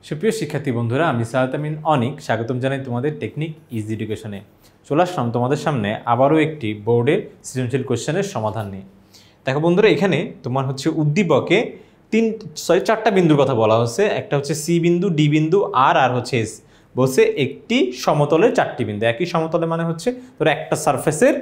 সুপ্রিয় শিক্ষার্থী বন্ধুরা, আমি সাহাত আমিন অনিক স্বাগতম জানাই তোমাদের টেকনিক ইজি এডুকেশনে। চলে আসলাম তোমাদের সামনে আবারও একটি বোর্ডের সৃজনশীল কোশ্চেনের সমাধান নিয়ে। দেখো বন্ধুরা, এখানে তোমার হচ্ছে উদ্দীপকে চারটা বিন্দুর কথা বলা হচ্ছে। একটা হচ্ছে সি বিন্দু, ডি বিন্দু, আর হচ্ছে এস। বলছে একটি সমতলের চারটি বিন্দু। একই সমতলে মানে হচ্ছে ধরো একটা সারফেসের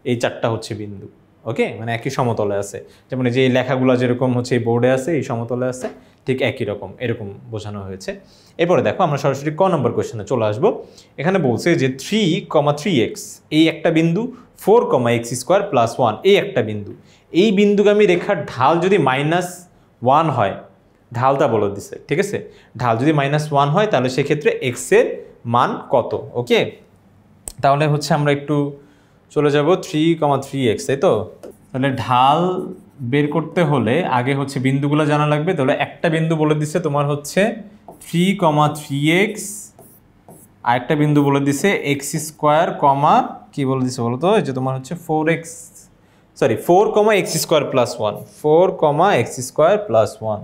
এই চারটা হচ্ছে বিন্দু। ওকে, মানে একই সমতলে আছে। যেমন এই যে এই লেখাগুলো যেরকম হচ্ছে এই বোর্ডে আছে, এই সমতলে আছে, ঠিক একই রকম এরকম বোঝানো হয়েছে। এরপরে দেখো আমরা সরাসরি ক নম্বর কোয়েশ্চেনে চলে আসবো। এখানে বলছে যে 3,3x এই একটা বিন্দু, 4,x² + 1 এই একটা বিন্দু। এই বিন্দুগামী রেখার ঢাল যদি -1 হয়, ঢালটা বলে দিছে, ঠিক আছে। ঢাল যদি -1 হয় তাহলে সেক্ষেত্রে x এর মান কত? ওকে, তাহলে হচ্ছে আমরা একটু চলে যাব 3,3x, তাই তো। তাহলে ঢাল বের করতে হলে আগে হচ্ছে বিন্দুগুলো জানা লাগবে। তাহলে একটা বিন্দু বলে দিচ্ছে তোমার হচ্ছে 3,3x, আর একটা বিন্দু বলে দিছে x², কি বলে দিছে বলো তো? এই যে তোমার হচ্ছে 4,x² + 1, 4,x² + 1।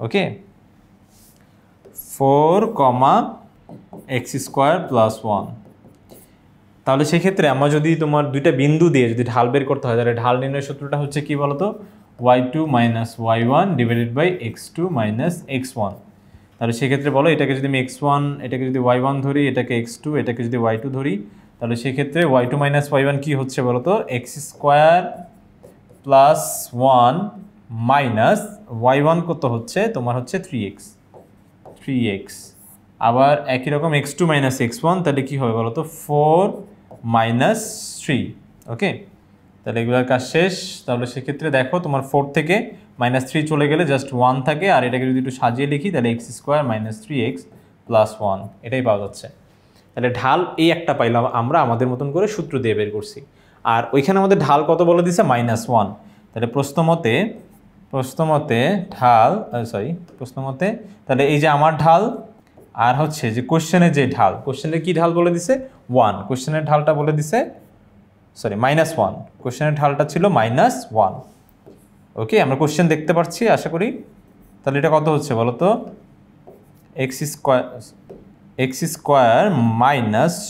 ওকে, 4,x² + 1। তাহলে সেক্ষেত্রে আমরা যদি তোমার দুইটা বিন্দু দিয়ে যদি ঢাল বের করতে হয়, তাহলে ঢাল নির্ণয়ের সূত্রটা হচ্ছে কি বলতো? y2 - y1 / x2 - x1। তাহলে সেক্ষেত্রে বলো, এটাকে যদি আমি x1, এটাকে যদি y1 ধরি, এটাকে x2, এটাকে যদি y2 ধরি, তাহলে সেক্ষেত্রে y2 - y1 কি হচ্ছে বলতো? x² + 1 মাইনাস y1 কত হচ্ছে তোমার হচ্ছে 3x। আবার একই রকম x2 - x1, তাহলে কি হবে বলতো? 4 - 3। ওকে, তাহলে এগুলোর কাজ শেষ। তাহলে সেক্ষেত্রে দেখো তোমার 4 থেকে -3 চলে গেলে জাস্ট 1 থাকে, আর এটাকে যদি একটু সাজিয়ে লিখি তাহলে x² - 3x + 1 এটাই পাওয়া যাচ্ছে। তাহলে ঢাল এই একটা পাইলাম আমরা আমাদের মতন করে সূত্র দিয়ে বের করছি। আর ওইখানে আমাদের ঢাল কত বলে দিছে? -1। তাহলে প্রশ্নমতে তাহলে এই যে আমার ঢাল আর হচ্ছে যে কোশ্চেনের যে ঢাল, কোশ্চেনের কি ঢাল বলে দিছে? 1। কোশ্চেনের ঢালটা বলে দিছে -1। কোশ্চেনের ঢালটা ছিল -1। ওকে, আমরা কোশ্চেন দেখতে পাচ্ছি আশা করি। তাহলে এটা কত হচ্ছে বলো তো? x² -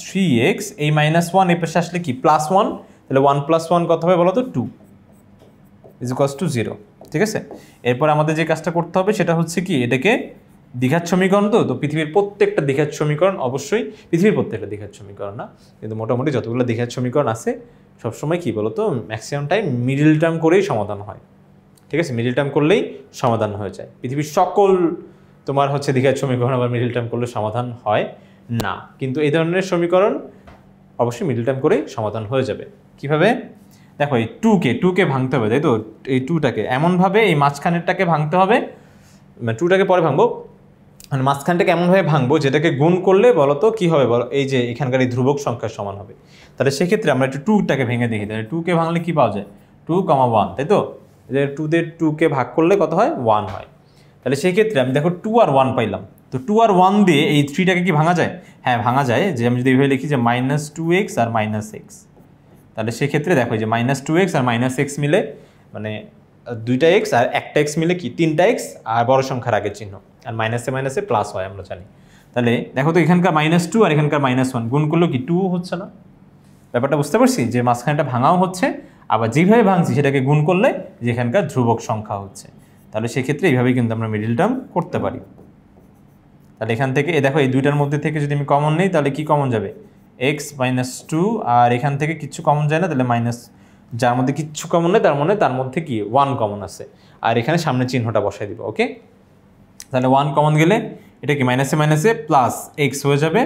3x, এই -1 এই পাশে আসলে কি +1, তাহলে 1 + 1 কত হবে বলো তো? 2 = 0। ঠিক আছে, এরপর আমাদের যে কাজটা করতে হবে সেটা হচ্ছে কি, এটাকে দ্বিঘাত সমীকরণ তো পৃথিবীর প্রত্যেকটা দ্বিঘাত সমীকরণ, অবশ্যই পৃথিবীর প্রত্যেকটা দ্বিঘাত সমীকরণ না, কিন্তু মোটামুটি যতগুলো দ্বিঘাত সমীকরণ আছে সবসময় কি বলতো, ম্যাক্সিমাম টাইম মিডল টার্ম করেই সমাধান হয়। ঠিক আছে, মিডল টার্ম করলেই সমাধান হয়ে যায়। পৃথিবীর সকল তোমার হচ্ছে দ্বিঘাত সমীকরণ আবার মিডল টার্ম করলে সমাধান হয় না, কিন্তু এই ধরনের সমীকরণ অবশ্যই মিডল টার্ম করেই সমাধান হয়ে যাবে। কিভাবে? দেখো, এই 2কে ভাঙতে হবে, তাই তো। এই 2টাকে এমনভাবে এই মাঝখানেরটাকে ভাঙতে হবে, 2টাকে পরে ভাঙবো, মানে মাঝখানটাকে এমনভাবে ভাঙবো যেটাকে গুণ করলে বলো তো কী হবে বলো? এই যে এখানকার এই ধ্রুবক সংখ্যার সমান হবে। তাহলে সেক্ষেত্রে আমরা একটু 2টাকে ভেঙে দেখি। তাহলে 2কে ভাঙলে কী পাওয়া যায়? 2,1, তাই তো। যে 2কে ভাগ করলে কত হয়? 1 হয়। তাহলে সেক্ষেত্রে আমি দেখো 2 আর 1 পাইলাম। তো 2 আর 1 দিয়ে এই 3টাকে কি ভাঙা যায়? হ্যাঁ, ভাঙা যায়। যে আমি যদি এইভাবে লিখি যে -2x আর -x, তাহলে সেক্ষেত্রে দেখো যে -2x আর -x মিলে মানে দুইটা x আর একটা x মিলে কি 3টা x, আর বড় সংখ্যার আগের চিহ্ন, আর মাইনাসে মাইনাসে প্লাস হয় আমরা জানি। তাহলে দেখো তো এখানকার -2 আর এখানকার -1 গুণ করলেও কি 2 হচ্ছে না? ব্যাপারটা বুঝতে পারছি যে মাঝখানটা ভাঙাও হচ্ছে, আবার যেভাবে ভাঙছি সেটাকে গুণ করলে যে এখানকার ধ্রুবক সংখ্যা হচ্ছে। তাহলে সেক্ষেত্রে এইভাবেই কিন্তু আমরা মিডল টার্ম করতে পারি। তাহলে এখান থেকে দেখো এই দুইটার মধ্যে থেকে যদি আমি কমন নেই তাহলে কি কমন যাবে? x - 2, আর এখান থেকে কিচ্ছু কমন যায় না, তাহলে মাইনাস, যার মধ্যে কিচ্ছু কমন নেই তার মধ্যে কি 1 কমন আছে, আর এখানে সামনে চিহ্নটা বসাই দিব। ওকে, তাহলে 1 কমন গেলে এটা কি মাইনাসে মাইনাসে প্লাস x হয়ে যাবে,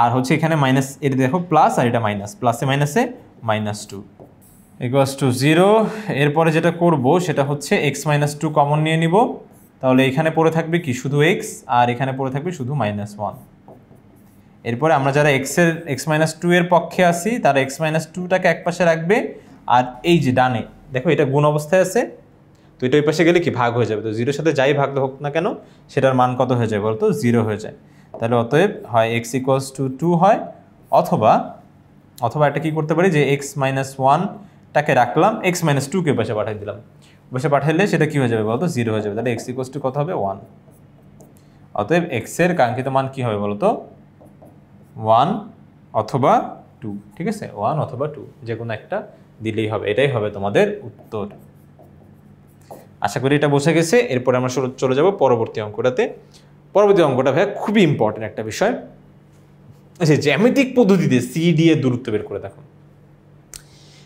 আর হচ্ছে এখানে মাইনাস, এটা দেখো প্লাস আর এটা মাইনাস, প্লাসে মাইনাসে -2 = 0। এরপরে যেটা করব সেটা হচ্ছে x - 2 কমন নিয়ে নিব। তাহলে এখানে পড়ে থাকবে কি শুধু x, আর এখানে পড়ে থাকবে শুধু -1। এরপরে আমরা যারা x - 2 এর পক্ষে আসি তারা x - 2টাকে এক পাশে রাখবে, আর এই যে ডানে দেখো এটা গুণ অবস্থায় আছে, তো এটা ওই পাশে গেলে কি ভাগ হয়ে যাবে। তো 0-এর সাথে যাই ভাগ হোক না কেন সেটার মান কত হয়ে যায় বলতো? 0 হয়ে যায়। তাহলে অতএব হয় x = 2 হয়, অথবা এটা কি করতে পারি যে x - 1টাকে রাখলাম, x - 2কে পাশে পাঠিয়ে দিলাম। পাশে পাঠাইলে সেটা কি হয়ে যাবে বলতো? 0 হয়ে যাবে। তাহলে x = কত হবে? 1। অতএব এক্স এর কাঙ্ক্ষিত মান কি হবে বলতো 1 অথবা 2, ঠিক আছে 1 অথবা 2 যে কোনো একটা দিলেই হবে, এটাই হবে তোমাদের উত্তর। আশা করি এটা বোঝা গেছে। এরপরে আমরা চলে যাব পরবর্তী অঙ্কটাতে। পরবর্তী অঙ্কটা ভাই খুবই ইম্পর্টেন্ট একটা বিষয়। আচ্ছা, জ্যামিতিক পদ্ধতিতে সি ডি এর দূরত্ব বের করে দেখো।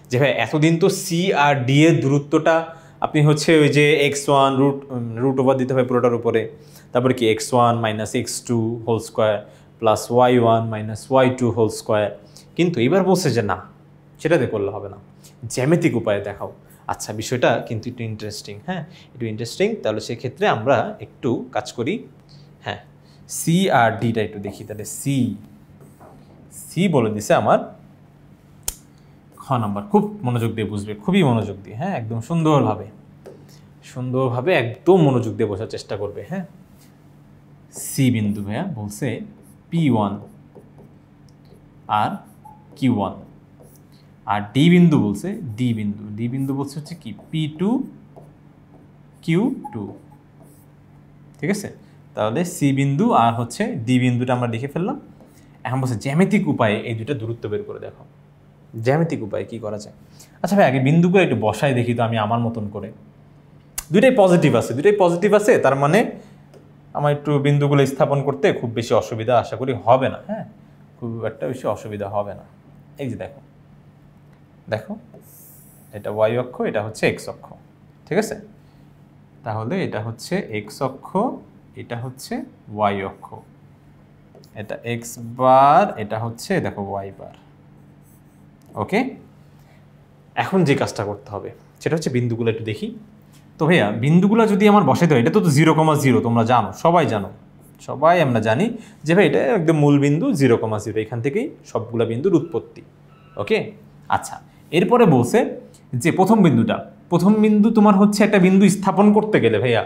যে ভাই এতদিন তো সি আর ডি এর দূরত্বটা আপনি হচ্ছে ওই যে x1 রুট ওভার দিতে হবে পুরোটার উপরে, তারপরে কি x1 minus x2 whole square plus y1 minus y2 whole square, কিন্তু এবার বলছে যে না, সেটাতে করলে হবে না, জ্যামিতিক উপায়ে দেখাও। আচ্ছা, বিষয়টা কিন্তু একটু ইন্টারেস্টিং, হ্যাঁ একটু ইন্টারেস্টিং। তাহলে সেক্ষেত্রে আমরা একটু কাজ করি, হ্যাঁ সি আর ডিটা একটু দেখি। তাহলে সি বলে দিছে আমার খ নাম্বার, খুব মনোযোগ দিয়ে বুঝবে, খুবই মনোযোগ দিয়ে, হ্যাঁ একদম সুন্দরভাবে একদম মনোযোগ দিয়ে বোঝার চেষ্টা করবে। হ্যাঁ, সি বিন্দু ভাইয়া বলছে P1 আর Q1, আর ডি বিন্দু বলছে ডি বিন্দু বলছে হচ্ছে কি P2 Q2, ঠিক আছে। তাহলে সি বিন্দু আর হচ্ছে ডি বিন্দুটা আমরা লিখে ফেললাম। এখন বলছে জ্যামিতিক উপায়ে এই দুটো দূরত্ব বের করে দেখো। জ্যামিতিক উপায় কি করা যায়? আচ্ছা ভাই, আগে বিন্দুগুলো একটু বসাই দেখি তো আমি আমার মতন করে। দুইটাই পজিটিভ আছে, তার মানে আমার একটু বিন্দুগুলো স্থাপন করতে খুব বেশি অসুবিধা আশা করি হবে না। হ্যাঁ, খুব একটা বেশি অসুবিধা হবে না। এই যে দেখো এটা ওয়াই অক্ষ, এটা হচ্ছে এক্স অক্ষ, ঠিক আছে। তাহলে এটা হচ্ছে এক্স অক্ষ, এটা হচ্ছে ওয়াই অক্ষ, এটা এক্স বার, এটা হচ্ছে দেখো ওয়াই বার। ওকে, এখন যে কাজটা করতে হবে সেটা হচ্ছে বিন্দুগুলো একটু দেখি তো। ভাইয়া বিন্দুগুলো যদি আমার বসাইতে হয়, এটা তো 0,0, তোমরা জানো, সবাই আমরা জানি যে ভাই এটা একদম মূল বিন্দু 0,0, এখান থেকেই সবগুলা বিন্দুর উৎপত্তি। ওকে, আচ্ছা এরপরে বলছে যে প্রথম বিন্দু তোমার হচ্ছে একটা বিন্দু স্থাপন করতে গেলে ভাইয়া,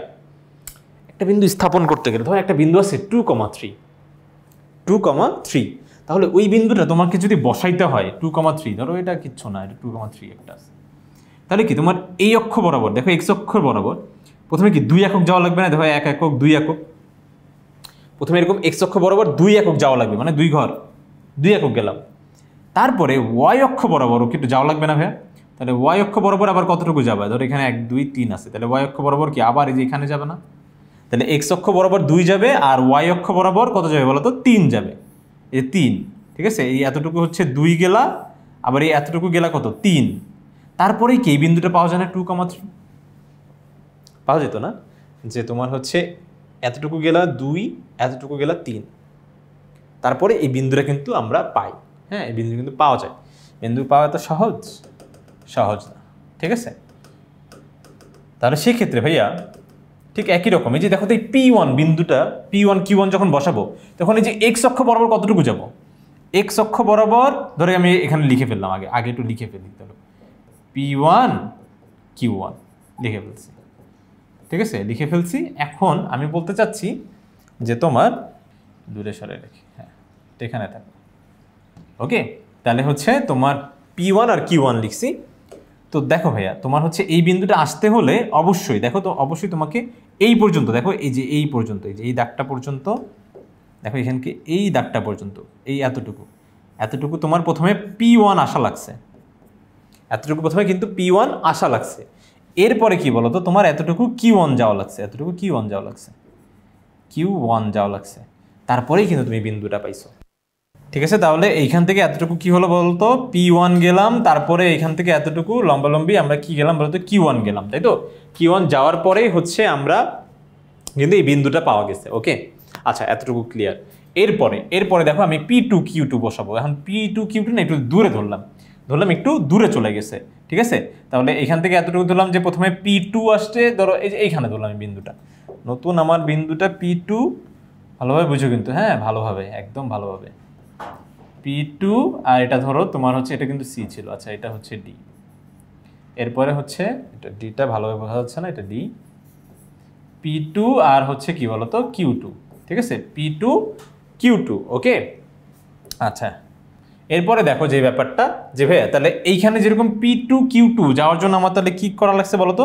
ধরো একটা বিন্দু আছে 2,3, তাহলে ওই বিন্দুটা তোমাকে যদি বসাইতে হয় 2,3, ধরো এটা কিচ্ছু না, এটা 2,3 একটা আছে, তাহলে কি তোমার এই অক্ষ বরাবর দেখো এক্স অক্ষর বরাবর প্রথমে কি 2 একক যাওয়া লাগবে না? দেখো 1 একক 2 একক, প্রথমে এরকম এক্স অক্ষ বরাবর 2 একক যাওয়া লাগবে, মানে 2 ঘর 2 একক গেলাম। তারপরে ওয়াই অক্ষ বরাবরও কিন্তু যাওয়া লাগবে না ভাইয়া? তাহলে ওয়াই অক্ষ বরাবর আবার কতটুকু যাবে? ধরো এখানে 1 2 3 আছে, তাহলে ওয়াই অক্ষ বরাবর কি আবার এই যে এখানে যাবে না? তাহলে এক্স অক্ষ বরাবর 2 যাবে, আর ওয়াই অক্ষ বরাবর কত যাবে বলো তো? 3 যাবে। এই 3, ঠিক আছে, এই এতটুকু হচ্ছে 2 গেলা, আবার এই এতটুকু গেলা কত? 3। তারপরেই কি এই বিন্দুটা পাওয়া যায় না 2,3? পাওয়া যেত না যে তোমার হচ্ছে এতটুকু গেলা 2, এতটুকু গেলা 3, তারপরে এই বিন্দুটা কিন্তু আমরা পাই। হ্যাঁ, এই বিন্দু কিন্তু পাওয়া যায়। বিন্দু পাওয়া তো সহজ না, ঠিক আছে। তাহলে সেক্ষেত্রে ভাইয়া ঠিক একই রকম, এই যে দেখো তো এই P1 বিন্দুটা, P1 Q1 যখন বসাবো তখন এই যে এক্স অক্ষ বরাবর কতটুকু যাব? এক্স অক্ষ বরাবর ধরে আমি এখানে লিখে ফেললাম, আগে একটু লিখে ফেলি। তাহলে P1 Q1 লিখে ফেলছি, ঠিক আছে, লিখে ফেলছি। এখন আমি বলতে চাচ্ছি যে তোমার দূরে সরে রেখে, হ্যাঁ এখানে থাকো। ওকে, তাহলে হচ্ছে তোমার P1 আর Q1 লিখছি। তো দেখো ভাইয়া, তোমার হচ্ছে এই বিন্দুটা আসতে হলে অবশ্যই দেখো তো, অবশ্যই তোমাকে এই পর্যন্ত দেখো, এই যে এই পর্যন্ত, এই যে এই দাগটা পর্যন্ত দেখো, এখানকে এই দাগটা পর্যন্ত, এই এতটুকু তোমার প্রথমে P1 আসা লাগছে, এতটুকু প্রথমে কিন্তু P1 আসা লাগছে। এরপরে কি বলো তো, তোমার এতটুকু Q1 যাওয়া লাগছে, তারপরেই কিন্তু তুমি বিন্দুটা পাইছো, ঠিক আছে। তাহলে এইখান থেকে এতটুকু কি হলো বলতো? P1 গেলাম, তারপরে এইখান থেকে এতটুকু লম্বালম্বি আমরা কি গেলাম বলতো? Q1 গেলাম, তাই তো। Q1 যাওয়ার পরেই হচ্ছে আমরা কিন্তু এই বিন্দুটা পাওয়া গেছে। ওকে, আচ্ছা এতটুকু ক্লিয়ার। এরপরে দেখো আমি P2 Q2 বসাবো। এখন P2 Q2 না একটু দূরে ধরলাম, একটু দূরে চলে গেছে, ঠিক আছে। তাহলে এখান থেকে এতটুকু ধরলাম যে প্রথমে P2 আসছে, ধরো এই যে এইখানে ধরলাম আমি বিন্দুটা, নতুন আমার বিন্দুটা P2, ভালোভাবে বুঝো কিন্তু, হ্যাঁ ভালোভাবে, একদম ভালোভাবে। P2 আর এটা ধরো তোমার হচ্ছে এটা কিন্তু C ছিল, আচ্ছা এটা হচ্ছে D। এরপরে হচ্ছে এটা ডিটা ভালোভাবে বোঝা যাচ্ছে না, এটা D। P2 আর হচ্ছে কি বলতো? Q2, ঠিক আছে, P2 Q2। ওকে, আচ্ছা এরপরে দেখো যে ব্যাপারটা যে ভাইয়া, তাহলে এইখানে যেরকম P2 Q2 যাওয়ার জন্য আমার তাহলে কি করা লাগছে বলতো?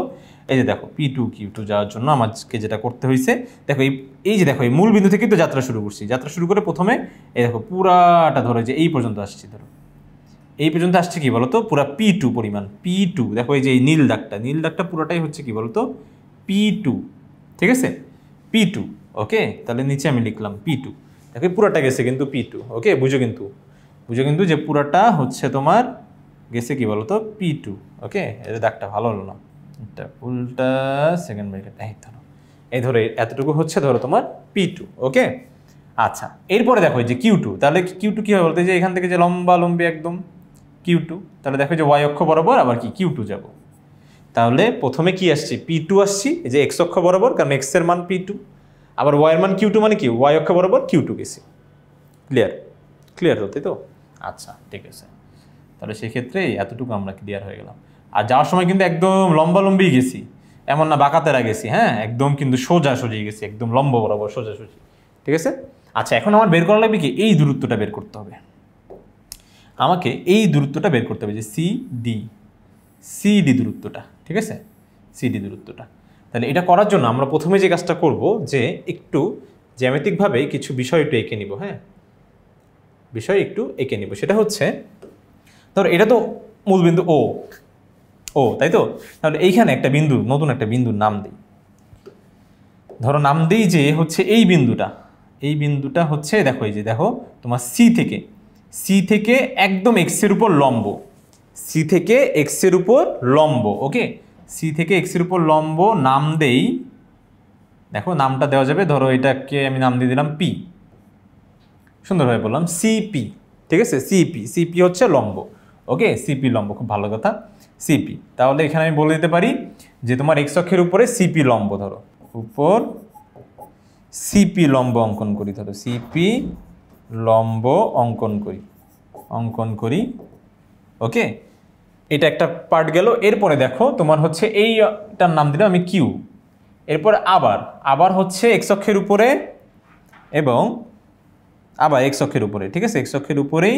এই যে দেখো P2Q2 যাওয়ার জন্য আমাকে যেটা করতে হয়েছে, দেখো এই যে দেখো এই মূল বিন্দু থেকে তো যাত্রা শুরু করছি, যাত্রা শুরু করে প্রথমে এই দেখো পুরাটা ধরো যে এই পর্যন্ত আসছি, ধরো এই পর্যন্ত আসছে কি বলতো পুরা P2 পরিমাণ, P2 দেখো এই যে এই নীল দাগটা পুরোটাই হচ্ছে কি বলতো P2, ঠিক আছে P2, ওকে। তাহলে নিচে আমি লিখলাম P2, দেখো পুরাটা গেছে কিন্তু P2, ওকে। বুঝো কিন্তু যে পুরাটা হচ্ছে তোমার গেছে কি বলতো P2, ওকে। এর দাগটা ভালো হলো না, এটা উল্টা সেকেন্ড ব্র্যাকেট, এই ধরো এতটুকু হচ্ছে ধরো তোমার P2, ওকে। আচ্ছা এরপরে দেখো যে Q2, তাহলে Q2 কি হবে বলতে, যে এখান থেকে যে লম্বি একদম Q2, তাহলে দেখো যে y অক্ষ বরাবর আবার কি Q2 যাব, তাহলে প্রথমে কি আসছে P2 আসছি, এই যে x অক্ষ বরাবর, কারণ x এর মান P2, আবার y এর মান Q2 মানে কি y অক্ষ বরাবর Q2 গেছি। ক্লিয়ার হতে তো? আচ্ছা ঠিক আছে, তাহলে সেক্ষেত্রে এতটুকু আমরা ক্লিয়ার হয়ে গেলাম। আর যাওয়ার সময় কিন্তু একদম লম্বি গেছি, এমন না বাঁকাতেরা গেছি, হ্যাঁ একদম কিন্তু সোজাসুজি গেছি, একদম লম্ব বরাবর সোজাসুজি, ঠিক আছে। আচ্ছা এখন আমার বের করা লাগবে কি, এই দূরত্বটা বের করতে হবে, আমাকে এই দূরত্বটা বের করতে হবে, যে সিডি দূরত্বটা, ঠিক আছে সিডি দূরত্বটা। তাহলে এটা করার জন্য আমরা প্রথমে যে কাজটা করব, যে একটু জ্যামিতিকভাবে কিছু বিষয় একটু এঁকে নিব, হ্যাঁ সেটা হচ্ছে ধরো এটা তো মূলবিন্দু ও তাই তো, তাহলে এইখানে একটা বিন্দু, নতুন একটা বিন্দুর নাম দিই, ধরো নাম দিই যে হচ্ছে এই বিন্দুটা হচ্ছে দেখো এই যে দেখো তোমার সি থেকে একদম এক্সের উপর লম্ব, ওকে। সি থেকে এক্সের উপর লম্ব নাম দেই, দেখো নামটা দেওয়া যাবে, ধরো এটাকে আমি নাম দিয়ে দিলাম পি, সুন্দরভাবে বললাম সিপি, ঠিক আছে সিপি হচ্ছে লম্ব, ওকে সিপি লম্ব, খুব ভালো কথা সিপি। তাহলে এখানে আমি বলে দিতে পারি যে তোমার এক্স অক্ষের উপরে সিপি লম্ব, ধরো উপর সিপি লম্ব অঙ্কন করি, ধরো সিপি লম্ব অঙ্কন করি, ওকে। এটা একটা পার্ট গেল। এরপরে দেখো তোমার হচ্ছে এইটার নাম দিলাম আমি কিউ, এরপর আবার হচ্ছে এক্স অক্ষের উপরে এবং আবার এক্স অক্ষের উপরে, ঠিক আছে এক্স অক্ষের উপরেই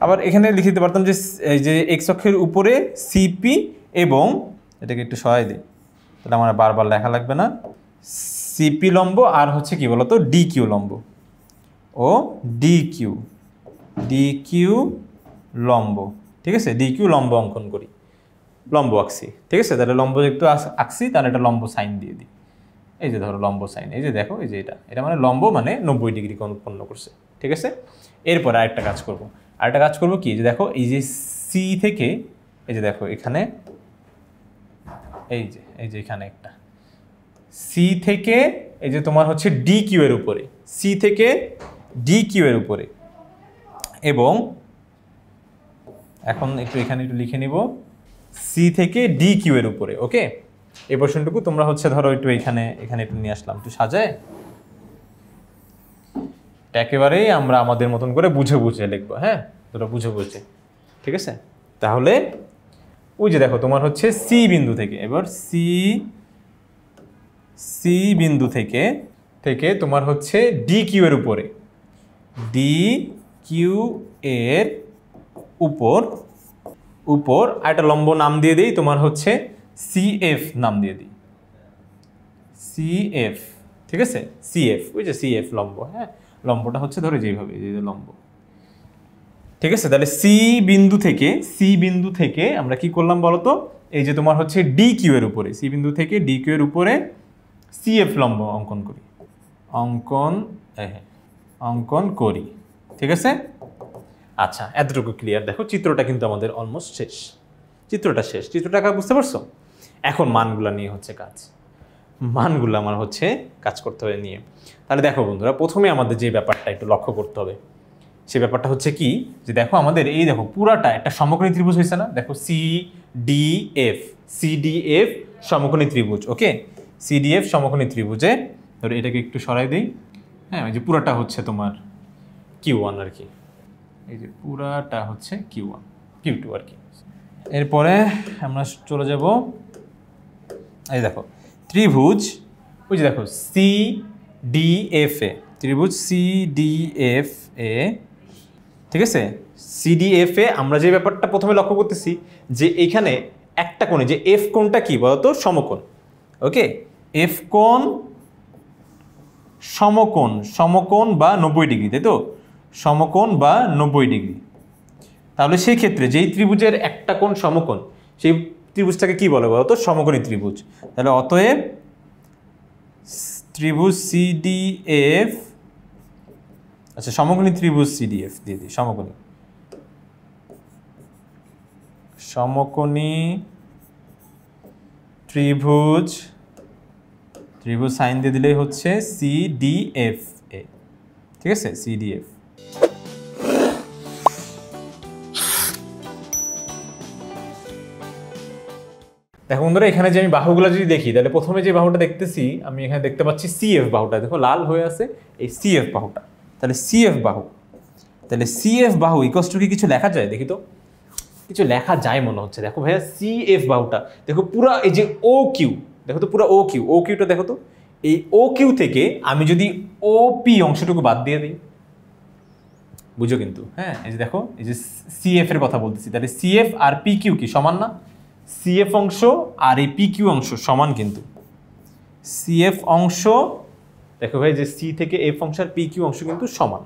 আবার এখানে লিখে দিতে পারতাম যে এই যে এক্স অক্ষের উপরে সিপি, এবং এটাকে একটু সহায় দিই, তাহলে আমার বারবার লেখা লাগবে না, সিপি লম্ব আর হচ্ছে কি বলতো ডিকিউ লম্ব, ও ডিকিউ লম্ব, ঠিক আছে ডিকিউ লম্ব অঙ্কন করি, লম্ব আঁকছি, ঠিক আছে। তাহলে লম্ব যেহেতু আঁকছি, তাহলে এটা লম্ব সাইন দিয়ে দিই, এই যে ধরো লম্ব সাইন, এই যে দেখো এই যে এটা মানে লম্ব মানে 90 ডিগ্রি কোণ উৎপন্ন করছে, ঠিক আছে। এরপর আরেকটা কাজ করব কি, যে দেখো এই যে সি থেকে এই যে দেখো এখানে এই যে এখানে একটা সি থেকে এই যে তোমার হচ্ছে ডিকিউ এর উপরে, এবং এখন এখানে একটু লিখে নিব সি থেকে ডিকিউ এর উপরে, ওকে। এই পোর্শনটুকু তোমরা হচ্ছে ধরো একটু এখানে একটু নিয়ে আসলাম, একটু সাজায়, একেবারেই আমরা আমাদের মতন করে বুঝে লিখবো, হ্যাঁ তোরা বুঝে, ঠিক আছে। তাহলে ওই যে দেখো তোমার হচ্ছে সি বিন্দু থেকে, এবার সি বিন্দু থেকে তোমার হচ্ছে ডিকিউ এর উপরে, উপর একটা লম্ব নাম দিয়ে দিই, তোমার হচ্ছে সিএফ নাম দিয়ে দিই, সিএফ, ঠিক আছে সিএফ, ওই যে সিএফ লম্ব, হ্যাঁ লম্বটা হচ্ছে ধরো যেভাবে এই যে লম্ব, ঠিক আছে। তাহলে সি বিন্দু থেকে আমরা কি করলাম বলতো, এই যে তোমার হচ্ছে ডিকিউ এর উপরে, সি বিন্দু থেকে ডিকিউ এর উপরে সিএফ লম্ব অঙ্কন করি, ঠিক আছে। আচ্ছা এতটুকু ক্লিয়ার, দেখো চিত্রটা কিন্তু আমাদের অলমোস্ট শেষ, চিত্রটা বুঝতে পারছো। এখন মানগুলা নিয়ে হচ্ছে মানগুলো আমার হচ্ছে কাজ করতে হবে নিয়ে। তাহলে দেখো বন্ধুরা, প্রথমে আমাদের যে ব্যাপারটা একটু লক্ষ্য করতে হবে, সে ব্যাপারটা হচ্ছে কি, যে দেখো আমাদের এই দেখো পুরাটা একটা সমকোণী ত্রিভুজ হয়েছে না, দেখো সিডিএফ সমকোণী ত্রিভুজ, ওকে সিডিএফ সমকোণী ত্রিভুজে ধরো এটাকে একটু সরাই দিই, হ্যাঁ এই যে পুরাটা হচ্ছে তোমার Q1 আর কি, এই যে পুরাটা হচ্ছে Q2 আর কি। এরপরে আমরা চলে যাব এই দেখো ত্রিভুজ, ওই যে দেখো ত্রিভুজ CDFA, ঠিক আছে। CDFA আমরা যে ব্যাপারটা প্রথমে লক্ষ্য করতেছি, যে এখানে একটা কোণে, যে এফ কোণটা কি বলতো? সমকোণ। ওকে, এফ কোণ সমকোণ, সমকোণ বা 90 ডিগ্রি, তাই তো? সমকোণ বা 90 ডিগ্রি। তাহলে সেই ক্ষেত্রে যেই ত্রিভুজের একটা কোণ সমকোণ, সেই ত্রিভুজটাকে কি বলে বলতো? সমকোণী ত্রিভুজ। তাহলে অতএব ত্রিভুজ সিডিএফ, আচ্ছা সমকোণী ত্রিভুজ সিডিএফ দিয়ে দিই, সমকোণী, সমকোণী ত্রিভুজ, ত্রিভুজ সাইন দিয়ে দিলেই হচ্ছে সিডিএফ এ, ঠিক আছে? সিডিএফ। দেখো বন্ধুরা, এখানে যে আমি বাহুগুলো যদি দেখি, তাহলে প্রথমে যে বাহুটা দেখতেছি আমি এখানে দেখতে পাচ্ছি সিএফ বাহুটা, দেখো লাল হয়ে আছে, এই সিএফ বাহুটা। তাহলে সিএফ বাহু, তাহলে সিএফ বাহু ইকুয়ালস টু কি কিছু লেখা যায়? দেখি তো, কিছু লেখা যায় মনে হচ্ছে। দেখো ভাইয়া, সিএফ বাহুটা দেখো পুরা, এই যে ও কিউ, দেখো তো পুরা ও কিউ, ও কিউটা দেখো তো, এই ও কিউ থেকে আমি যদি ওপি অংশটুকু বাদ দিয়ে দিই, বুঝো কিন্তু, হ্যাঁ এই যে দেখো, এই যে সিএফ এর কথা বলতেছি, তাহলে সিএফ আর পি কিউ কি সমান না? সিএফ অংশ আর এই পি কিউ অংশ সমান কিন্তু। সিএফ অংশ দেখো ভাই, যে সি থেকে এফ অংশ আর পি কিউ অংশ কিন্তু সমান।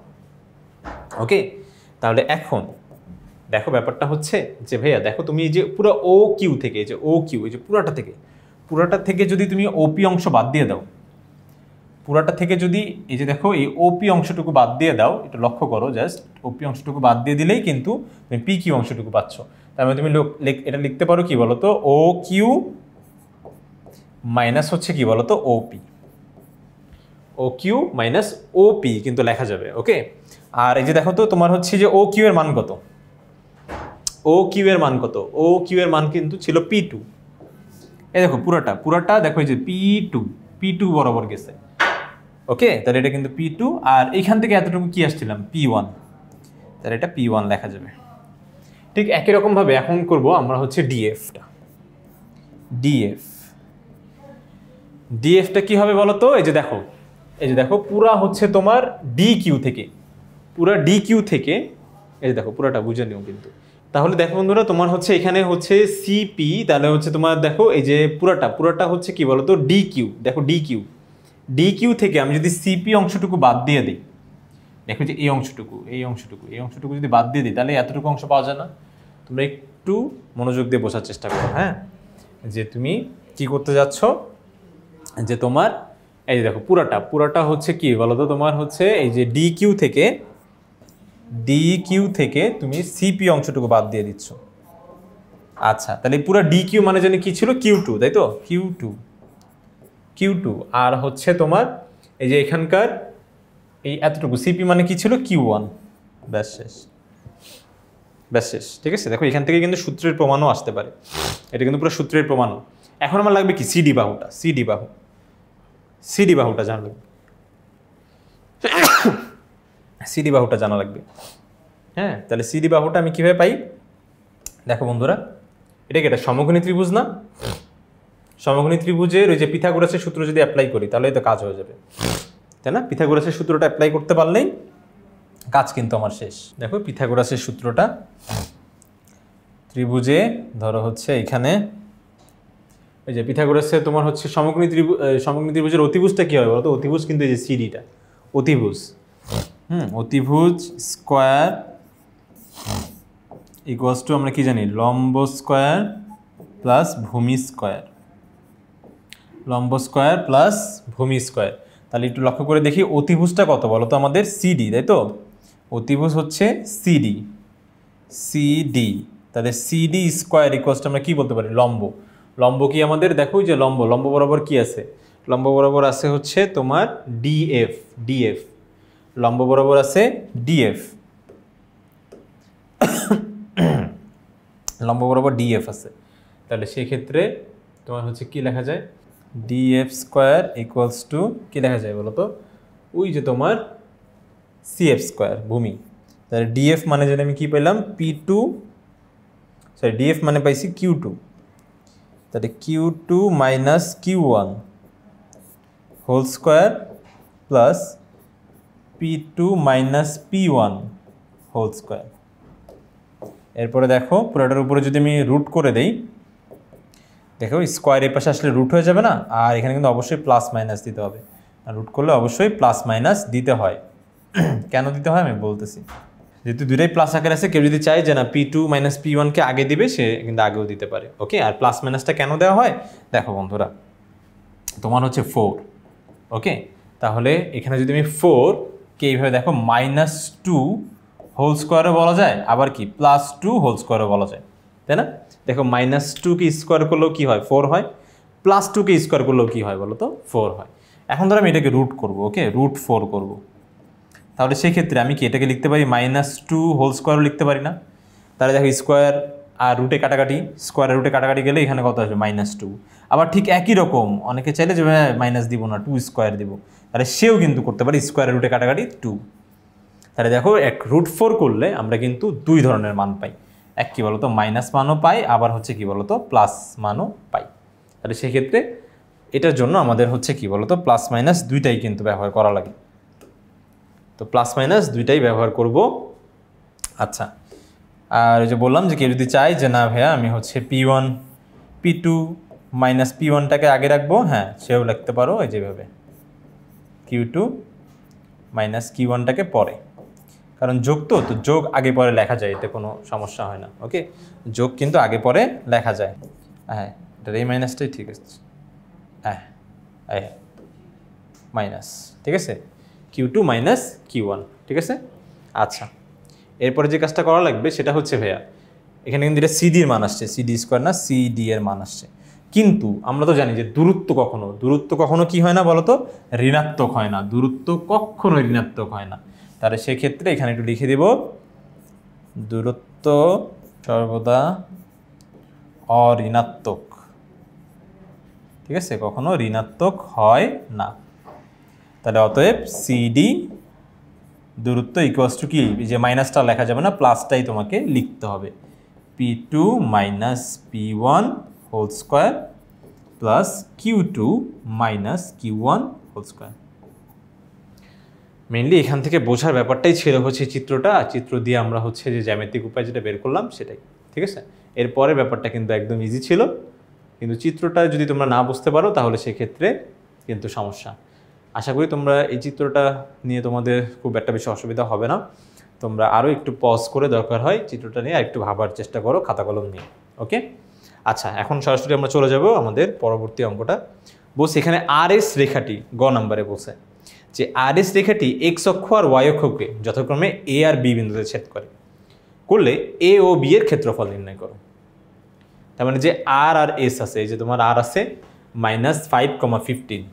ওকে, তাহলে এখন দেখো ব্যাপারটা হচ্ছে যে ভাইয়া দেখো, তুমি এই যে পুরো ও কিউ থেকে, এই যে ও কিউ, এই যে পুরাটা থেকে যদি তুমি ওপি অংশ বাদ দিয়ে দাও, পুরাটা থেকে যদি এই যে দেখো এই ওপি অংশটুকু বাদ দিয়ে দাও, এটা লক্ষ্য করো, জাস্ট ওপি অংশটুকু বাদ দিয়ে দিলেই কিন্তু তুমি পি কিউ অংশটুকু পাচ্ছ। তার মানে তুমি এটা লিখতে পারো কি বলতো? ও কিউ মাইনাস হচ্ছে কি বলতো? ওপি, ও কিউ মাইনাস ওপি কিন্তু লেখা যাবে। ওকে, আর এই যে দেখো তো তোমার হচ্ছে যে ও কিউ এর মান কত? ও কিউ এর মান কত? ও কিউ এর মান কিন্তু ছিল P2। এই দেখো পুরাটা দেখো, এই যে P2 বরাবর গেছে। ওকে, তাহলে এটা কিন্তু P2, আর এখান থেকে এতটুকু কি আসছিলাম? P1, তাহলে এটা P1 লেখা যাবে। ঠিক একই রকম ভাবে এখন করব আমরা হচ্ছে ডিএফটা। ডিএফটা কি হবে বলো তো? এই যে দেখো পুরা হচ্ছে তোমার ডি কিউ থেকে, এই যে দেখো পুরাটা বুঝে নিও কিন্তু। তাহলে দেখো বন্ধুরা, তোমার হচ্ছে এখানে হচ্ছে সিপি, তাহলে হচ্ছে তোমার দেখো এই যে পুরাটা হচ্ছে কি বলতো? D Q. দেখো ডি কিউ থেকে আমি যদি সিপি অংশটুকু বাদ দিয়ে দিই, দেখো যে এই অংশটুকু যদি বাদ দিয়ে দিই, তাহলে এতটুকু অংশ পাওয়া যায় না? তোমরা একটু মনোযোগ দিয়ে বোঝার চেষ্টা করো, হ্যাঁ, যে তুমি কি করতে যাচ্ছ, যে তোমার এই যে দেখো পুরাটা হচ্ছে কি বলতো? তোমার হচ্ছে এই যে ডি কিউ থেকে তুমি সিপি অংশটুকু বাদ দিয়ে দিচ্ছ। আচ্ছা, তাহলে পুরো ডি কিউ মানে জানি কি ছিল? Q2, তাই তো? কিউ টু, আর হচ্ছে তোমার এই যে এখানকার এই এতটুকু সিপি মানে কি ছিল? Q1। ব্যাস শেষ, ঠিক আছে? দেখো এখান থেকে কিন্তু সূত্রের প্রমাণও আসতে পারে, এটা কিন্তু পুরো সূত্রের প্রমাণও। এখন আমার লাগবে কি? সিডি বাহুটা জানা লাগবে, সিডি বাহুটা জানা লাগবে। হ্যাঁ, তাহলে সিডি বাহুটা আমি কিভাবে পাই? দেখো বন্ধুরা, এটা কি একটা সমকোণী ত্রিভুজ না? সমকোণী ত্রিভুজের ওই যে পিথাগোরাসের সূত্র যদি অ্যাপ্লাই করি, তাহলে তো কাজ হয়ে যাবে, তাই না? পিথাগোরাসের সূত্রটা অ্যাপ্লাই করতে পারলেই কাজ কিন্তু আমার শেষ। দেখো পিথাগোরাসের সূত্রটা, ত্রিভুজে ধরো হচ্ছে এখানে এই যে পিথাগোরাসে তোমার হচ্ছে সমকোণী ত্রিভুজের অতিভুজটা কি হবে বলতো? অতিভুজ কিন্তু এই যে সিডিটা অতিভুজ, অতিভুজ স্কোয়ার ইকুয়ালস টু আমরা কি জানি? লম্ব স্কোয়ার প্লাস ভূমি স্কোয়ার, তাহলে একটু লক্ষ্য করে দেখি অতিভুজটা কত বলো তো আমাদের? সিডি, তাই তো? অতিভুজ হচ্ছে সিডি, তাহলে সিডি স্কোয়ার ইকুয়ালস টু আমরা কি বলতে পারি? লম্ব কি আমাদের? দেখো যে লম্ব বরাবর কি আছে? লম্ব বরাবর আছে হচ্ছে তোমার ডিএফ, লম্ব বরাবর আছে ডিএফ, লম্ব বরাবর ডিএফ আছে। তাহলে সেই ক্ষেত্রে তোমার হচ্ছে কি লেখা যায়? ডিএফ স্কোয়ার ইকুয়ালস টু কি লেখা যায় বলো তো? ওই যে তোমার সিএফ স্কোয়ার ভূমি। তাহলে ডিএফ মানে যেন আমি কি পেলাম? ডিএফ মানে পাইছি Q2, তাহলে Q2 minus Q1 whole square plus P2 minus P1 whole square. এরপরে দেখো পুরোটার উপরে যদি আমি রুট করে দেই, দেখো স্কোয়ার এই পাশে আসলে রুট হয়ে যাবে না, আর এখানে কিন্তু অবশ্যই প্লাস মাইনাস দিতে হবে, আর রুট করলে অবশ্যই প্লাস মাইনাস দিতে হয়। কেন দিতে হয় আমি বলতেছি। যেহেতু দুটাই প্লাস আকারে আছে, কেউ যদি চায় যে না P2 মাইনাস P1কে আগে দিবে, সে কিন্তু আগেও দিতে পারে। ওকে, আর প্লাস মাইনাসটা কেন দেওয়া হয় দেখো বন্ধুরা, তোমার হচ্ছে 4, ওকে, তাহলে এখানে যদি আমি 4কে এইভাবে দেখো -2 হোল স্কোয়ারও বলা যায়, আবার কি +2 হোল স্কোয়ারও বলা যায়, তাই না? দেখো -2কে স্কোয়ার করলেও কি হয় 4 হয়, +2কে স্কোয়ার করলেও কি হয় বলো তো 4 হয়। এখন ধরো আমি এটাকে রুট করবো, ওকে, √4 করবো, তাহলে সেক্ষেত্রে আমি কি এটাকে লিখতে পারি -2 হোল স্কোয়ারও লিখতে পারি না? তাহলে দেখো স্কোয়ার আর রুটে কাটাকাটি, স্কোয়ারের রুটে কাটাকাটি গেলে এখানে কত আসবে -2। আবার ঠিক একই রকম অনেকে চাইলে যে মাইনাস দিব না, 2 স্কোয়ার দিব, তাহলে সেও কিন্তু করতে পারি স্কোয়ারের রুটে কাটাকাটি 2। তাহলে দেখো √4 করলে আমরা কিন্তু দুই ধরনের মান পাই, এক কি বলতো মাইনাস মানও পাই, আবার হচ্ছে কি বলতো প্লাস মানও পাই। তাহলে সেক্ষেত্রে এটার জন্য আমাদের হচ্ছে কি বলতো প্লাস মাইনাস দুইটাই কিন্তু ব্যবহার করা লাগে, তো প্লাস মাইনাস দুইটাই ব্যবহার করব। আচ্ছা, আর ওই যে বললাম যে কেউ যদি চায় যে না ভাইয়া আমি হচ্ছে P1 P2 মাইনাস P1টাকে আগে রাখবো, হ্যাঁ সেও লিখতে পারো এই যেভাবে Q2 মাইনাস Q1টাকে পরে, কারণ যোগ তো যোগ আগে পরে লেখা যায়, এতে কোনো সমস্যা হয় না। ওকে, যোগ কিন্তু আগে পরে লেখা যায়। হ্যাঁ, এটার এই মাইনাসটাই ঠিক আছে, হ্যাঁ মাইনাস, ঠিক আছে, Q2 মাইনাস Q1, ঠিক আছে। আচ্ছা, এরপরে যে কাজটা করা লাগবে সেটা হচ্ছে ভাইয়া এখানে কিন্তু এটা CD এর মান আসছে, CD স্কোয়ার না CD এর মান আসছে, কিন্তু আমরা তো জানি যে দূরত্ব কখনো কি হয় না বলতো ঋণাত্মক হয় না, দূরত্ব কখনো ঋণাত্মক হয় না। তাহলে সেক্ষেত্রে এখানে একটু লিখে দেব দূরত্ব সর্বদা অঋণাত্মক, ঠিক আছে, কখনো ঋণাত্মক হয় না। তাহলে অতএব CD দূরত্ব ইকুয়ালস টু কি, যে মাইনাসটা লেখা যাবে না, প্লাসটাই তোমাকে লিখতে হবে, P2 minus P1 whole square plus Q2 minus Q1 whole square. Mainly এখান থেকে বোঝার ব্যাপারটাই ছিল হচ্ছে চিত্রটা, চিত্র দিয়ে আমরা হচ্ছে যে জ্যামিতিক উপায় যেটা বের করলাম সেটাই, ঠিক আছে। এরপরের ব্যাপারটা কিন্তু একদম ইজি ছিল, কিন্তু চিত্রটা যদি তোমরা না বুঝতে পারো তাহলে সেক্ষেত্রে কিন্তু সমস্যা। আশা করি তোমরা এই চিত্রটা নিয়ে তোমাদের খুব একটা বেশি অসুবিধা হবে না, তোমরা আরও একটু পজ করে দরকার হয় চিত্রটা নিয়ে আর একটু ভাবার চেষ্টা করো খাতা কলম নিয়ে। ওকে, আচ্ছা, এখন সরাসরি আমরা চলে যাব আমাদের পরবর্তী অঙ্কটা। বলছে এখানে RS রেখাটি গ নাম্বারে বলছে যে RS রেখাটি X অক্ষ আর Y অক্ষকে যথাক্রমে A আর B বিন্দুতে ছেদ করলে A ও B এর ক্ষেত্রফল নির্ণয় করো। তার মানে যে R আর S আছে, এই যে তোমার R আছে -5,15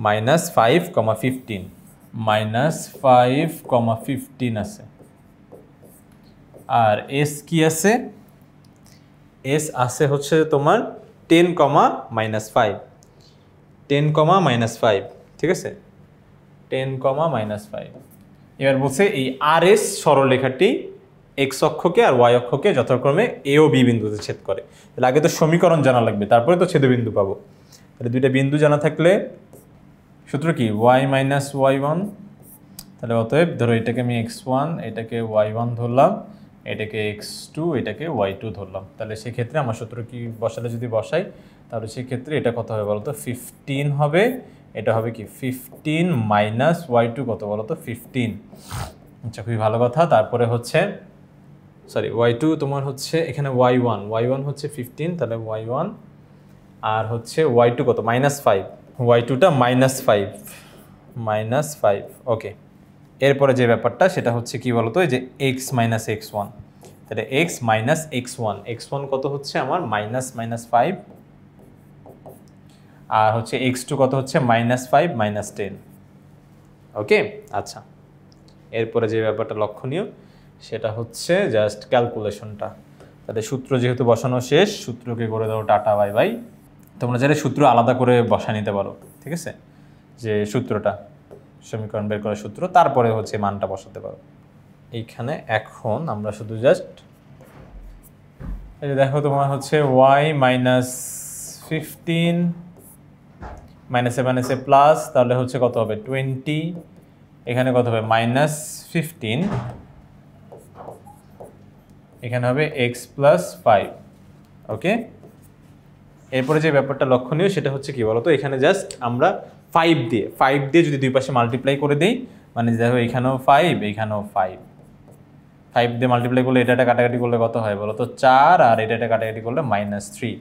-5,15 আছে, আর S কি আছে, S আছে হচ্ছে তোমার 10,-5 10,-5, ঠিক আছে, 10,-5। এবার বলছে এই RS সরলরেখাটি X অক্ষকে আর Y অক্ষকে যথাক্রমে A ও B বিন্দুতে ছেদ করে। তাহলে আগে তো সমীকরণ জানা লাগবে, তারপরে তো ছেদবিন্দু পাবো। তাহলে দুইটা বিন্দু জানা থাকলে সূত্র কি y মাইনাস y1, তাহলে অতএব ধরো এটাকে আমি x1, এটাকে y1 ধরলাম, এটাকে x2, এটাকে y2 ধরলাম। তাহলে সেক্ষেত্রে আমার সূত্র কি বসালে যদি বসাই তাহলে সেক্ষেত্রে এটা কত হবে বলো তো 15 হবে, এটা হবে কি 15 মাইনাস y2 কত বলো তো 15। আচ্ছা, খুবই ভালো কথা। তারপরে হচ্ছে সরি y2 তোমার হচ্ছে এখানে y1 হচ্ছে 15, তাহলে y1 আর হচ্ছে y2 কত -5, y2টা -5, ওকে। এরপরে যে ব্যাপারটা সেটা হচ্ছে কি বলতো এই যে x মাইনাস x1, তাহলে x মাইনাস x1 কত হচ্ছে আমার -5, আর হচ্ছে x2 কত হচ্ছে -5 -10, ওকে। আচ্ছা, এরপরে যে ব্যাপারটা লক্ষণীয় সেটা হচ্ছে জাস্ট ক্যালকুলেশনটা। তাহলে সূত্র যেহেতু বসানো শেষ, সূত্রকে করে দাও টাটা বাই বাই। তোমরা যারা সূত্র আলাদা করে বসা নিতে পারো, ঠিক আছে, যে সূত্রটা সমীকরণ বের করার সূত্র, তারপরে হচ্ছে মানটা বসাতে পারো। এইখানে এখন আমরা শুধু জাস্ট এই যে দেখো তোমার হচ্ছে y মাইনাস 15 মাইনাসে মাইনাসে প্লাস, তাহলে হচ্ছে কত হবে 20, এখানে কত হবে -15, এখানে হবে x প্লাস 5, ওকে। এরপরে যে ব্যাপারটা লক্ষণীয় সেটা হচ্ছে কি বলতো, এখানে জাস্ট আমরা 5 দিয়ে যদি দুই পাশে মাল্টিপ্লাই করে দিই, মানে দেখো এখানেও 5 এখানেও 5 দিয়ে মাল্টিপ্লাই করলে এটা কাটাকাটি করলে কত হয় বলো তো 4, আর এটা কাটাকাটি করলে -3।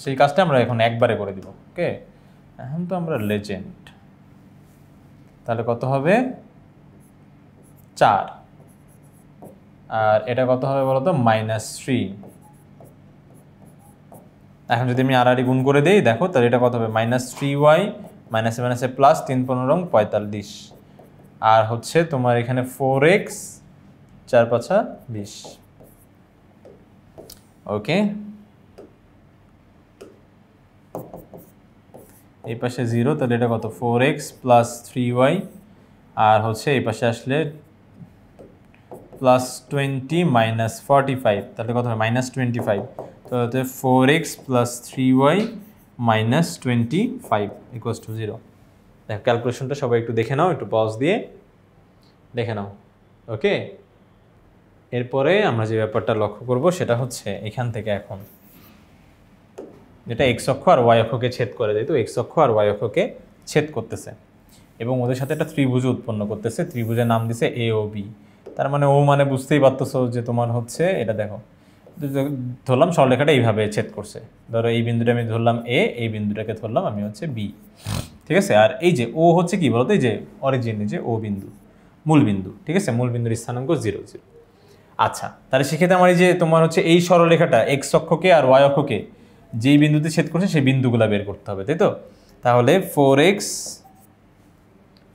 সেই কাজটা আমরা এখন একবারে করে দিব। ওকে, এখন তো আমরা লেজেন্ড। তাহলে কত হবে 4, আর এটা কত হবে বলো তো -3। এখন যদি আমি আড়াআড়ি গুণ করে দেই দেখো, তাহলে এটা কত হবে -3y মাইনাসে মাইনাসে প্লাস 3 15 45, আর হচ্ছে তোমার এখানে 4x 4 5 20। ওকে, এই পাশে 0, তাহলে এটা কত 4x প্লাস 3y, আর হচ্ছে এই পাশে আসলে +20 মাইনাস 45, তাহলে কত হবে -25। তো 4x plus 3y minus 25 equals to 0। দেখো ক্যালকুলেশনটা সবাই একটু দেখে নাও, একটু পজ দিয়ে দেখে নাও। ওকে, এরপরে আমরা যে ব্যাপারটা লক্ষ্য করব সেটা হচ্ছে এখান থেকে এখন যেটা x অক্ষ আর y অক্ষকে ছেদ করে দেয়, তো x অক্ষ আর y অক্ষকে ছেদ করতেছে এবং ওদের সাথে একটা ত্রিভুজ উৎপন্ন করতেছে। ত্রিভুজের নাম দিছে এ ও বি। তার মানে ও মানে বুঝতেই পারতেছো যে তোমার হচ্ছে এটা দেখো, ধরলাম সরলরেখাটা এইভাবে ছেদ করছে। ধরো এই বিন্দুটা আমি ধরলাম এ, এই বিন্দুটাকে ধরলাম আমি হচ্ছে বি, ঠিক আছে। আর এই যে ও হচ্ছে কি বলতো, এই যে অরিজিন, যে ও বিন্দু মূল বিন্দু, ঠিক আছে, মূল বিন্দুর স্থানাঙ্ক 0 0। আচ্ছা, তাহলে সেক্ষেত্রে আমার এই যে তোমার হচ্ছে এই সরলরেখাটা এক্স অক্ষকে আর ওয়াই অক্ষকে যেই বিন্দুতে ছেদ করছে সেই বিন্দুগুলো বের করতে হবে, তাই তো। তাহলে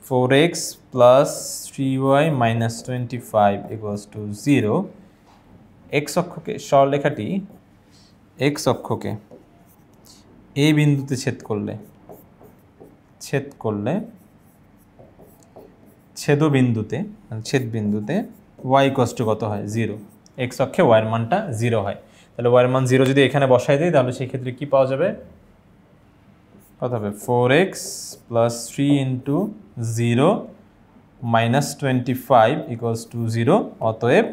4x plus 3y minus 25 equals to 0। X অক্ষকে সরলরেখাটি এক্স অক্ষকে এই বিন্দুতে ছেদ করলে ছেদ বিন্দুতে y ইকুয়ালস টু কত হয় 0। এক্স অক্ষে y এর মানটা 0 হয়। তাহলে y এর মান 0 যদি এখানে বসাই দিই তাহলে সেই ক্ষেত্রে কি পাওয়া যাবে, কত হবে 4x plus 3 into 0 minus 25 equals to 0। অতএব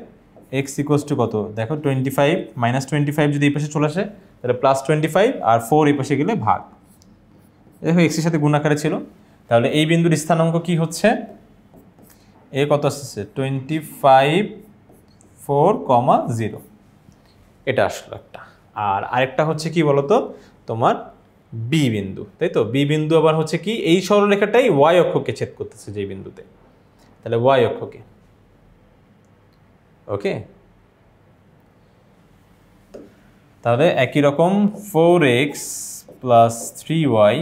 x ইকুয়ালস টু কত দেখো 25, -25 যদি এই পাশে চলে আসে তাহলে +25, আর 4 এই পাশে গেলে ভাগ। দেখো x এর সাথে গুণ আকারে ছিল। তাহলে এই বিন্দুর স্থানাঙ্ক কি হচ্ছে, এ কত আসছে 25 4, 0, এটা আসলো একটা। আর আরেকটা হচ্ছে কি বলতো তোমার বি বিন্দু, তাই তো। বি বিন্দু আবার হচ্ছে কি এই সরলরেখাটাই y অক্ষকে ছেদ করতেছে যে বিন্দুতে, তাহলে y অক্ষকে। ওকে, তাহলে একই রকম 4x plus 3y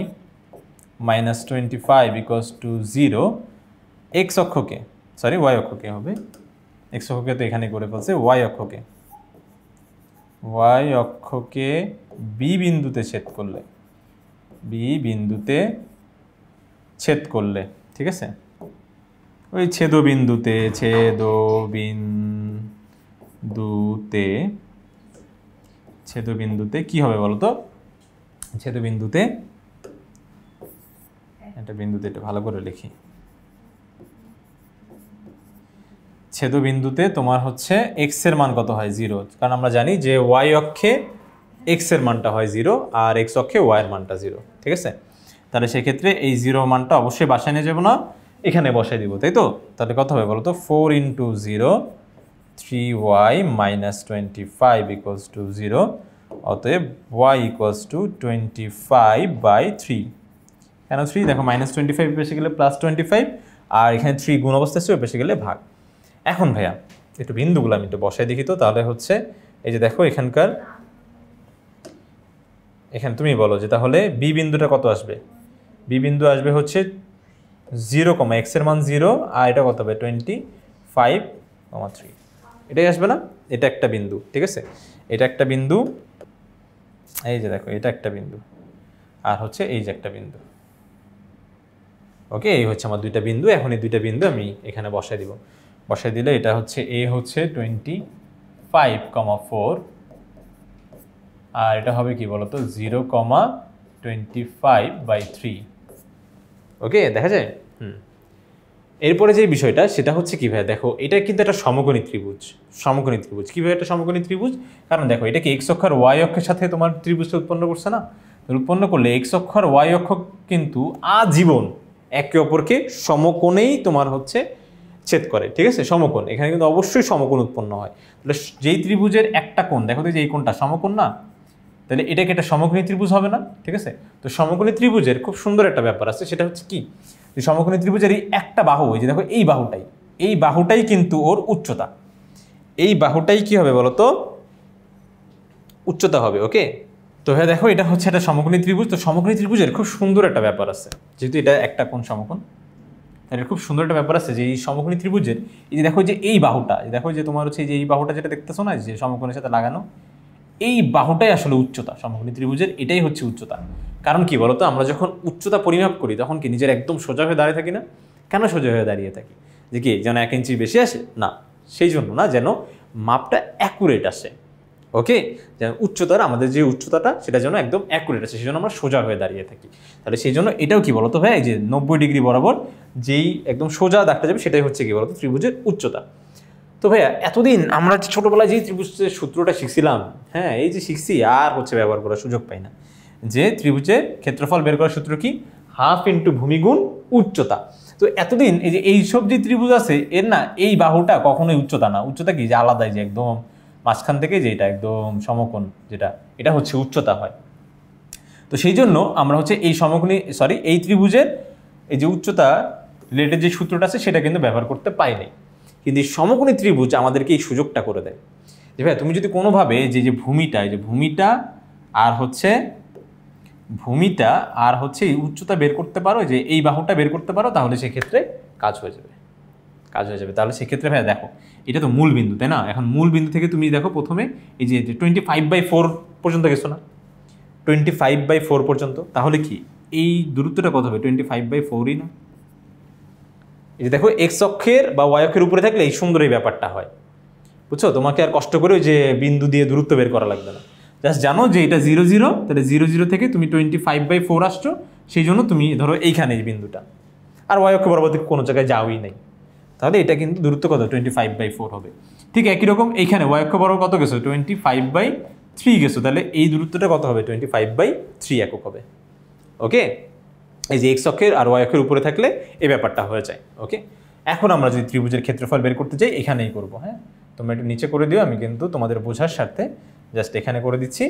minus 25 equals to 0। X অক্ষকে, সরি y অক্ষকে হবে, এক্স অক্ষকে তো এখানে করে ফেলছে, y অক্ষকে বি বিন্দুতে ছেদ করলে, ঠিক আছে, ওই ছেদবিন্দুতে কি হবে বলতো, ছেদবিন্দুতে এটা ভালো করে লিখি। ছেদবিন্দুতে তোমার হচ্ছে x এর মান কত হয় 0, কারণ আমরা জানি যে y অক্ষে x এর মানটা হয় 0 আর x অক্ষে y এর মানটা 0, ঠিক আছে। তাহলে সেক্ষেত্রে এই 0 মানটা অবশ্যই বাসায় নিয়ে যাবো না, এখানে বসাই দিব, তাই তো। তাহলে কত হবে বলো তো 4 into 0 3y minus 25 equals to 0। অতএব y ইকুয়ালস টু 25/3। কেন 3 দেখো -25 পেশে গেলে +25, আর এখানে 3 গুণ অবস্থা আছে, পেশে গেলে ভাগ। এখন ভাইয়া একটু বিন্দুগুলো আমি একটু বসাই দেখি তো। তাহলে হচ্ছে এই যে দেখো এখানে তুমি বলো যে তাহলে বি বিন্দুটা কত আসবে। বি বিন্দু আসবে হচ্ছে 0, x এর মান 0, আর এটা কত হবে 25,3, এটাই আসবে না। এটা একটা বিন্দু, ঠিক আছে, এটা একটা বিন্দু, এই যে দেখো এটা একটা বিন্দু, আর হচ্ছে এই যে একটা বিন্দু। ওকে, এই হচ্ছে আমার দুইটা বিন্দু। এখন এই দুইটা বিন্দু আমি এখানে বসাই দিব। বসাই দিলে এটা হচ্ছে এ হচ্ছে 25,4, আর এটা হবে কি বলতো 0,25/3। ওকে, দেখা যায়। এরপরে যে বিষয়টা সেটা হচ্ছে কি ভাই, দেখো এটা কিন্তু একটা সমকোণী ত্রিভুজ। সমকোণী ত্রিভুজ কীভাবে একটা সমকোণী ত্রিভুজ, কারণ দেখো এটা কি এক্স অক্ষ আর ওয়াই অক্ষের সাথে তোমার ত্রিভুজটা উৎপন্ন করছে না, উৎপন্ন করলে এক্স অক্ষ আর ওয়াই অক্ষ কিন্তু আজীবন একে অপরকে সমকোণেই তোমার হচ্ছে ছেদ করে, ঠিক আছে, সমকোণ। এখানে কিন্তু অবশ্যই সমকোণ উৎপন্ন হয়। তাহলে যেই ত্রিভুজের একটা কোণ, দেখো তো যে এই কোণটা সমকোণ না, তাহলে এটাকে একটা সমকোণী ত্রিভুজ হবে না, ঠিক আছে। তো সমকোণী ত্রিভুজের খুব সুন্দর একটা ব্যাপার আছে, সেটা হচ্ছে কি, যে সমকোণী ত্রিভুজের এই একটা বাহু, এই যে দেখো এই বাহুটাই কিন্তু ওর উচ্চতা, এই বাহুটাই কি হবে বলো তো, উচ্চতা হবে। ওকে, তো হ্যাঁ দেখো এটা হচ্ছে একটা সমকোণী ত্রিভুজ। তো সমকোণী ত্রিভুজের খুব সুন্দর একটা ব্যাপার আছে, যেহেতু এটা একটা কোণ সমকোণ, এটা খুব সুন্দর একটা ব্যাপার আছে যে এই সমকোণী ত্রিভুজের এই যে দেখো যে এই বাহুটা, দেখো যে তোমার হচ্ছে যে এই বাহুটা যেটা দেখতেছো না, যে সমকোণের সাথে লাগানো, এই বাহুটাই আসলে উচ্চতা সমকোণী ত্রিভুজের, এটাই হচ্ছে উচ্চতা। কারণ কি বলতো, আমরা যখন উচ্চতা পরিমাপ করি তখন কি নিজের একদম সোজা হয়ে দাঁড়িয়ে থাকি না? কেন সোজা হয়ে দাঁড়িয়ে থাকি? যে কি যেন 1 ইঞ্চি বেশি আসে না, সেই জন্য না, যেন মাপটা অ্যাকুরেট আসে। ওকে, যেন উচ্চতার আমাদের যে উচ্চতাটা সেটা যেন একদম অ্যাকুরেট আছে, সেই জন্য আমরা সোজা হয়ে দাঁড়িয়ে থাকি। তাহলে সেই জন্য এটাও কি বলতো ভাই, যে 90 ডিগ্রি বরাবর যেই একদম সোজা দাগটা যাবে সেটাই হচ্ছে কি বলতো ত্রিভুজের উচ্চতা। তো ভাইয়া এতদিন আমরা ছোটোবেলায় যেই ত্রিভুজের সূত্রটা শিখছিলাম, হ্যাঁ এই যে শিখছি আর হচ্ছে ব্যবহার করার সুযোগ পাই না, যে ত্রিভুজের ক্ষেত্রফল বের করার সূত্র কি, হাফ ইন্টু ভূমি গুণ উচ্চতা। তো এতদিন এই যে এইসব যে ত্রিভুজ আছে এর না এই বাহুটা কখনোই উচ্চতা না, উচ্চতা কি যে আলাদাই, যে একদম মাঝখান থেকে যে এটা একদম সমকোণ যেটা, এটা হচ্ছে উচ্চতা হয়। তো সেই জন্য আমরা হচ্ছে এই এই ত্রিভুজের এই যে উচ্চতা রিলেটেড যে সূত্রটা আছে সেটা কিন্তু ব্যবহার করতে পাইনি, কিন্তু এই সমকোণী ত্রিভুজ আমাদেরকে এই সুযোগটা করে দেয় যে ভাই তুমি যদি কোনোভাবে যে ভূমিটা আর হচ্ছে এই উচ্চতা বের করতে পারো, যে এই বাহুটা বের করতে পারো, তাহলে সেক্ষেত্রে কাজ হয়ে যাবে। তাহলে সেক্ষেত্রে ভাই দেখো এটা তো মূল বিন্দু, তাই না? এখন মূল বিন্দু থেকে তুমি দেখো প্রথমে এই যে 25/4 পর্যন্ত গেছো না, 25/4 পর্যন্ত, তাহলে কি এই দূরত্বটা কত হবে? 25/4ই না? এই যে দেখো এক্স অক্ষের বা ওয়াই অক্ষের উপরে থাকলে এই সুন্দর এই ব্যাপারটা হয়, বুঝছো? তোমাকে আর কষ্ট করে যে বিন্দু দিয়ে দূরত্ব বের করা লাগবে না, জাস্ট জানো যে এটা 0 0, তাহলে 0 0 থেকে তুমি 25/4 আসছো, সেই জন্য তুমি ধরো এইখানে এই বিন্দুটা, আর ওয়াই অক্ষ বরাবর কোনো জায়গায় যাওয়াই নাই, তাহলে এটা কিন্তু দূরত্ব কত? 25/4 হবে। ঠিক একই রকম এইখানে ওয়াই অক্ষ বরাবর কত গেছো? 25/3 গেছো, তাহলে এই দূরত্বটা কত হবে? 25/3 একক হবে। ওকে, এই যে এক্স অক্ষের আর ওয়াই অক্ষের উপরে থাকলে এই ব্যাপারটা হয়ে যায়। ওকে, এখন আমরা যদি ত্রিভুজের ক্ষেত্রফল বের করতে চাই এখানেই করব। হ্যাঁ, তোমরা একটু নিচে করে দিও, আমি কিন্তু তোমাদের বোঝার স্বার্থে জাস্ট এখানে করে দিচ্ছি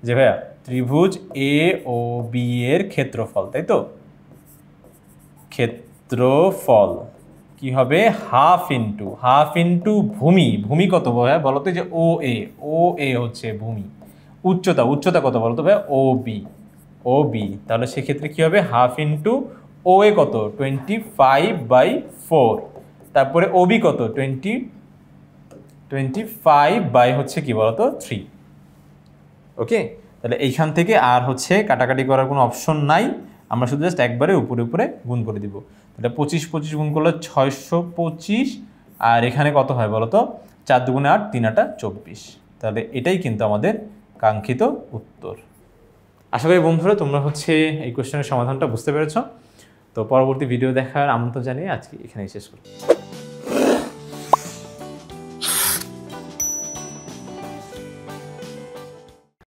যে ভাইয়া ত্রিভুজ এ ও বি এর ক্ষেত্রফল, তাই তো, ক্ষেত্রফল কি হবে? হাফ ইন্টু ভূমি কত ভাইয়া বলো তো? যে ও এ হচ্ছে ভূমি, উচ্চতা কত বলো তো ভাইয়া? ও বি, তাহলে সেক্ষেত্রে কি হবে? হাফ ইন্টু ও এ কত? 25/4, তারপরে ও বি কত? 25 হচ্ছে কি বলতো 3। ওকে, তাহলে এইখান থেকে আর হচ্ছে কাটাকাটি করার কোনো অপশন নাই, আমরা শুধু জাস্ট একবারে উপরে গুণ করে দিব। তাহলে 25 গুণ করলে 625, আর এখানে কত হয় বলতো? 4 দুগুণে 8, 3 8 24। তাহলে এটাই কিন্তু আমাদের কাঙ্ক্ষিত উত্তর। আশা করি বন্ধুরা তোমরা হচ্ছে এই কোশ্চেনের সমাধানটা বুঝতে পেরেছ। তো পরবর্তী ভিডিও দেখার আমন্ত্রণ জানিয়ে আজকে এখানেই শেষ করি।